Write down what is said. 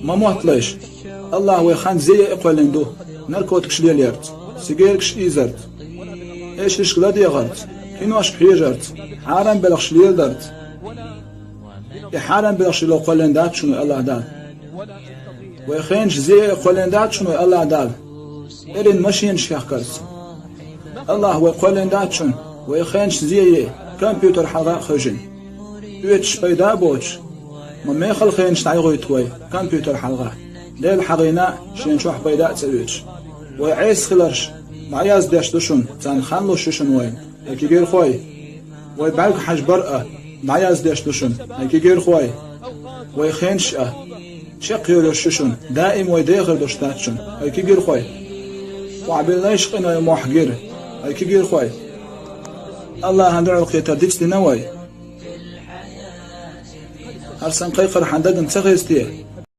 ما مهتلش الله ويخان زي إقوالندو نركوتكش ليليرت سيجيركش إيزرت إيش إشكلاد يغرت كينوش بحيجرت حارم بلغش ليلدرت حارم بلغش لو قولندات شنو الله دال ويخينش زي قولندات شنو الله دال إرين ماشينش يحكرت الله وقولندات شنو ويخينش زي كمبيوتر حلقة خجن يوتش بيدا بوش ما خلقينش تعيغوي توي كمبيوتر حلقة ليل حقينا شين شوح بيدا تسويتش ويعيس خلرش معياز داش دشون تان خانلو شوشن وين هيك غير خوي ويبعلك حاج برقة معياز داش دشون هيك غير خوي ويخينش شق يولو شوشن دائم ويداخل دشتاتشن هيك غير خوي وعبيلناش قنا محجر هيك غير خوي الله هندعو القيتا ديكس دي نواي هرسن قيقر حندق انتغيستيه